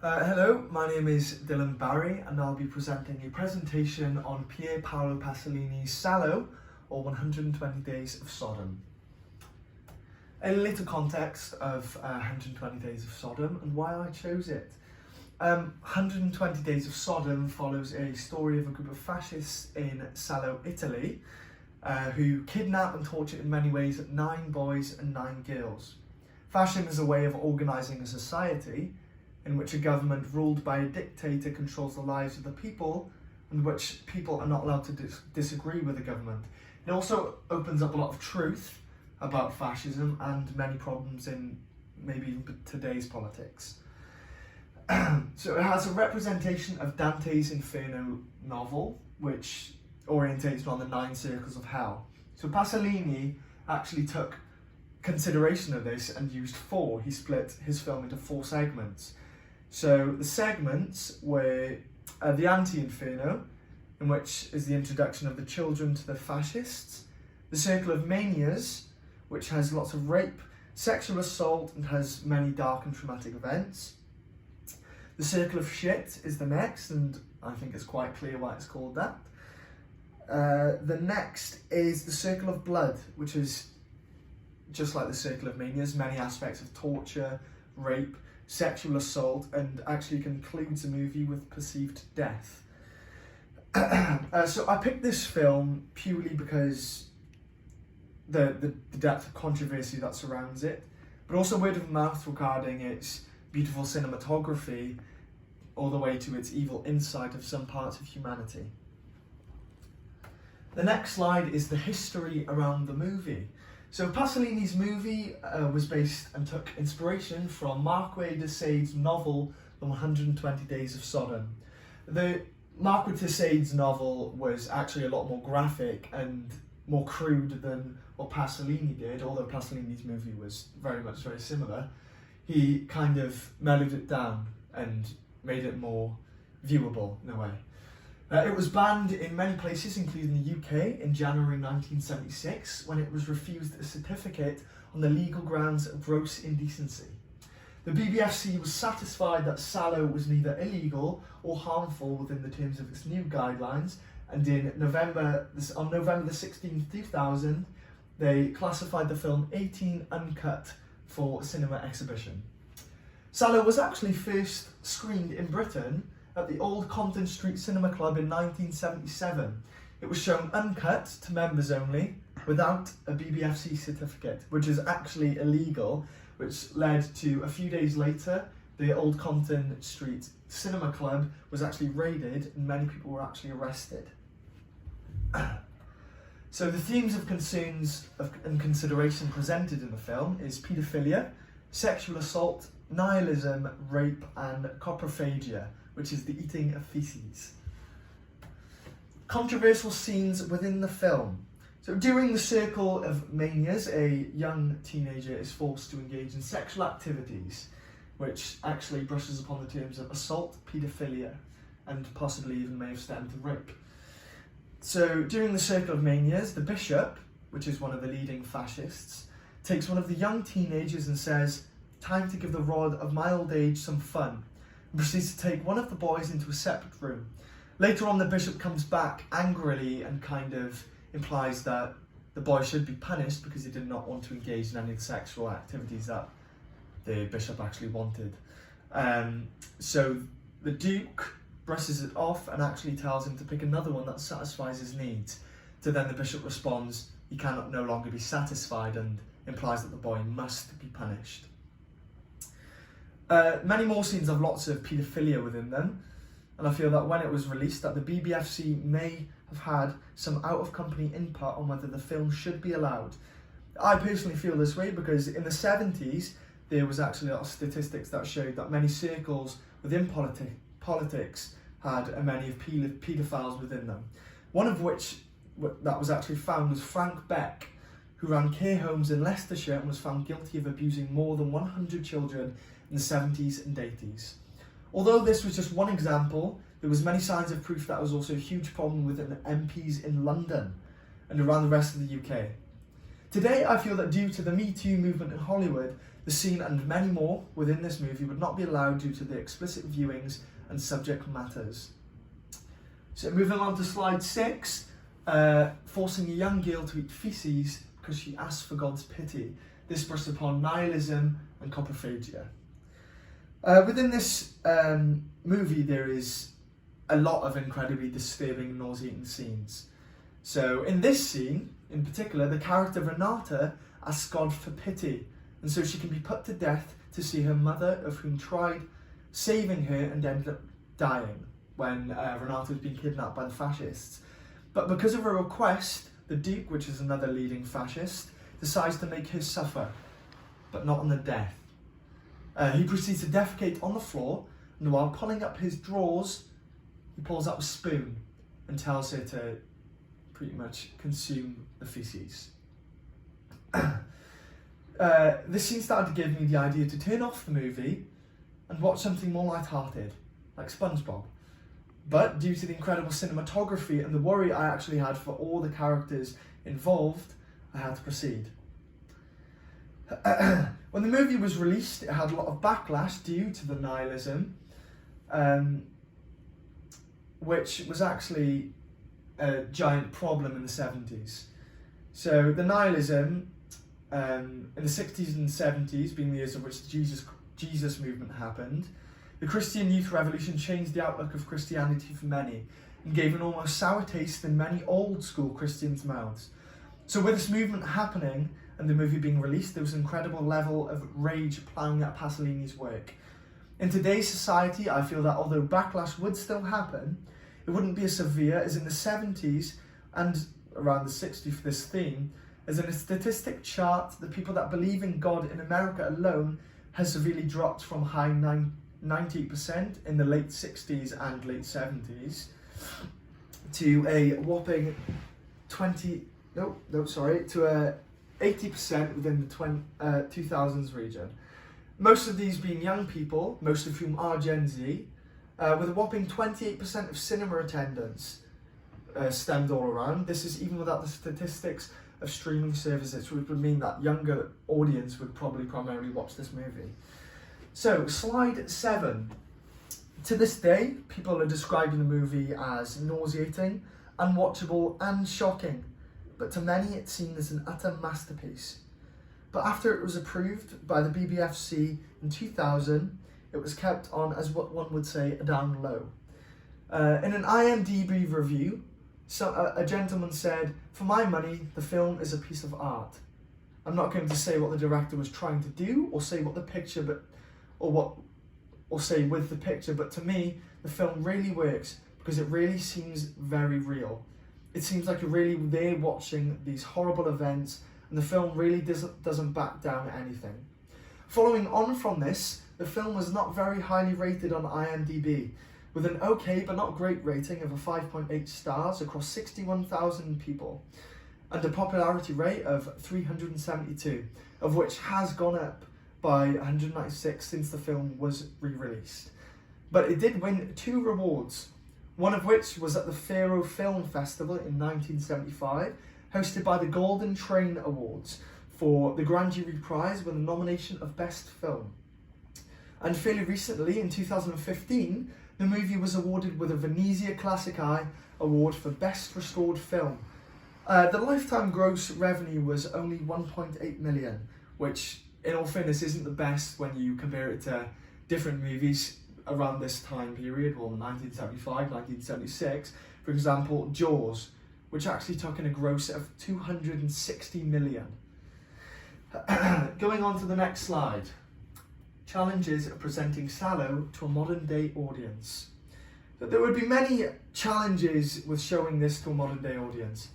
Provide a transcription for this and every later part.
Hello, my name is Dylan Barry and I'll be presenting a presentation on Pier Paolo Pasolini's Salo, or 120 Days of Sodom. A little context of 120 Days of Sodom and why I chose it. 120 Days of Sodom follows a story of a group of fascists in Salo, Italy, who kidnap and torture in many ways 9 boys and 9 girls. Fascism is a way of organising a society in which a government ruled by a dictator controls the lives of the people, and which people are not allowed to disagree with the government. It also opens up a lot of truth about fascism and many problems in maybe even today's politics. So it has a representation of Dante's Inferno novel, which orientates around the 9 circles of hell. So Pasolini actually took consideration of this and used 4. He split his film into 4 segments. So the segments were the Anti-Inferno, in which is the introduction of the children to the fascists, the Circle of Manias, which has lots of rape, sexual assault, and has many dark and traumatic events. The Circle of Shit is the next, and I think it's quite clear why it's called that. The next is the Circle of Blood, which is just like the Circle of Manias, many aspects of torture, rape, sexual assault, and actually concludes the movie with perceived death. So I picked this film purely because the depth of controversy that surrounds it, but also word of mouth regarding its beautiful cinematography, all the way to its evil insight of some parts of humanity. The next slide is the history around the movie. So Pasolini's movie was based and took inspiration from Marquis de Sade's novel, The 120 Days of Sodom. The Marquis de Sade's novel was actually a lot more graphic and more crude than what Pasolini did, although Pasolini's movie was very similar. He kind of mellowed it down and made it more viewable in a way. It was banned in many places, including the UK, in January 1976, when it was refused a certificate on the legal grounds of gross indecency. The BBFC was satisfied that Salo was neither illegal or harmful within the terms of its new guidelines, and on November 16, 2000, they classified the film 18 uncut for cinema exhibition. Salo was actually first screened in Britain at the Old Compton Street Cinema Club in 1977. It was shown uncut to members only, without a BBFC certificate, which is actually illegal, which led to a few days later, the Old Compton Street Cinema Club was actually raided and many people were actually arrested. So the themes of concerns and consideration presented in the film is paedophilia, sexual assault, nihilism, rape, and coprophagia, which is the eating of feces. Controversial scenes within the film. So during the Circle of Manias, a young teenager is forced to engage in sexual activities, which actually brushes upon the terms of assault, paedophilia, and possibly even may have stemmed to rape. So during the Circle of Manias, the bishop, which is one of the leading fascists, takes one of the young teenagers and says, "Time to give the rod of my old age some fun," and proceeds to take one of the boys into a separate room. Later on, the bishop comes back angrily and kind of implies that the boy should be punished because he did not want to engage in any of the sexual activities that the bishop actually wanted. So the Duke brushes it off and actually tells him to pick another one that satisfies his needs. So then the bishop responds, he cannot no longer be satisfied, and implies that the boy must be punished. Many more scenes have lots of paedophilia within them, and I feel that when it was released that the BBFC may have had some out-of-company input on whether the film should be allowed. I personally feel this way because in the 70s there was actually a lot of statistics that showed that many circles within politics had many of paedophiles within them. One of which that was actually found was Frank Beck, who ran care homes in Leicestershire and was found guilty of abusing more than 100 children in the 70s and 80s. Although this was just one example, there was many signs of proof that was also a huge problem within MPs in London and around the rest of the UK. Today, I feel that due to the Me Too movement in Hollywood, The scene and many more within this movie would not be allowed due to the explicit viewings and subject matters. So moving on to slide 6, forcing a young girl to eat feces because she asked for God's pity. This brushed upon nihilism and coprophagia. Within this movie, there is a lot of incredibly disturbing and nauseating scenes. So in this scene, in particular, the character Renata asks God for pity, and so she can be put to death to see her mother, of whom tried saving her and ended up dying when Renata was being kidnapped by the fascists. But because of her request, the Duke, which is another leading fascist, decides to make her suffer, but not on the death. He proceeds to defecate on the floor, and while pulling up his drawers, he pulls out a spoon and tells her to pretty much consume the feces. This scene started to give me the idea to turn off the movie and watch something more light-hearted, like SpongeBob. But due to the incredible cinematography and the worry I actually had for all the characters involved, I had to proceed. When the movie was released, it had a lot of backlash due to the nihilism, which was actually a giant problem in the 70s. So the nihilism in the 60s and 70s, being the years of which the Jesus movement happened, the Christian Youth Revolution changed the outlook of Christianity for many and gave an almost sour taste in many old school Christians' mouths. So with this movement happening and the movie being released, there was an incredible level of rage ploughing at Pasolini's work. In today's society, I feel that although backlash would still happen, it wouldn't be as severe as in the 70s and around the 60s for this theme, as in a statistic chart, the people that believe in God in America alone has severely dropped from high 90% in the late 60s and late 70s to a whopping 80% within the 2000s region. Most of these being young people, most of whom are Gen Z, with a whopping 28% of cinema attendance stemmed all around. This is even without the statistics of streaming services, which would mean that younger audience would probably primarily watch this movie. So, slide 7. To this day, people are describing the movie as nauseating, unwatchable and shocking, but to many it's seen as an utter masterpiece. But after it was approved by the BBFC in 2000, it was kept on as what one would say a down low. In an IMDb review, a gentleman said, "For my money, the film is a piece of art." I'm not going to say what the director was trying to do or say what the picture, or say with the picture, but to me, the film really works because it really seems very real. It seems like you're really there watching these horrible events, and the film really doesn't back down at anything. Following on from this, the film was not very highly rated on IMDb, with an okay but not great rating of a 5.8 stars across 61,000 people, and a popularity rate of 372, of which has gone up by 196 since the film was re-released. But it did win 2 rewards, one of which was at the Faro Film Festival in 1975, hosted by the Golden Train Awards for the Grand Jury Prize with a nomination of Best Film. And fairly recently, in 2015, the movie was awarded with a Venezia Classic Eye Award for Best Restored Film. The lifetime gross revenue was only 1.8 million, which in all fairness isn't the best when you compare it to different movies around this time period, well, 1975, 1976. For example, Jaws, which actually took in a gross of 260 million. Going on to the next slide. Challenges of presenting Salò to a modern day audience. So there would be many challenges with showing this to a modern day audience.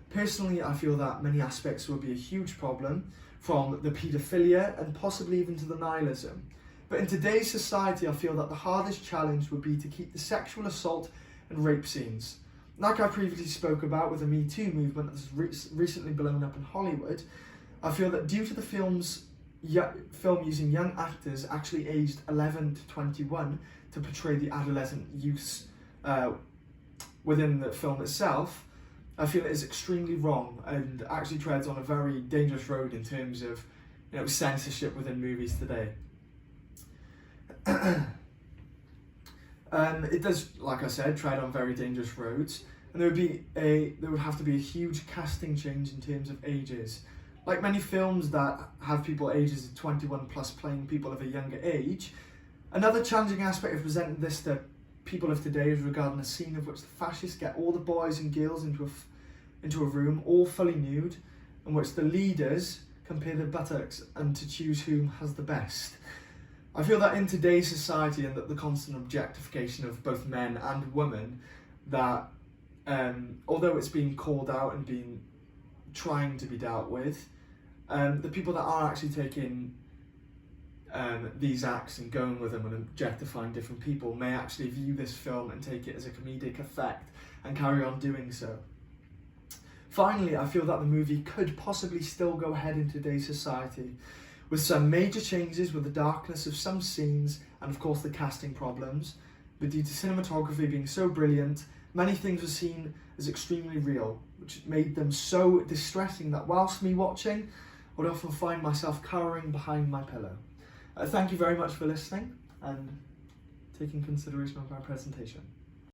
Personally, I feel that many aspects would be a huge problem, from the paedophilia and possibly even to the nihilism. But in today's society, I feel that the hardest challenge would be to keep the sexual assault and rape scenes. Like I previously spoke about with the Me Too movement that's recently blown up in Hollywood, I feel that due to the film using young actors actually aged 11 to 21 to portray the adolescent youths within the film itself, I feel it is extremely wrong and actually treads on a very dangerous road in terms of censorship within movies today. It does, like I said, tread on very dangerous roads, and there would have to be a huge casting change in terms of ages. Like many films that have people ages of 21 plus playing people of a younger age, another challenging aspect of presenting this to people of today is regarding a scene of which the fascists get all the boys and girls into a room, all fully nude, in which the leaders compare their buttocks and to choose whom has the best. I feel that in today's society, and that the constant objectification of both men and women, that although it's being called out and being trying to be dealt with, the people that are actually taking these acts and going with them and objectifying different people may actually view this film and take it as a comedic effect and carry on doing so. Finally, I feel that the movie could possibly still go ahead in today's society, with some major changes with the darkness of some scenes and of course the casting problems, but due to cinematography being so brilliant, many things were seen as extremely real, which made them so distressing that whilst me watching, I would often find myself cowering behind my pillow. Thank you very much for listening and taking consideration of my presentation.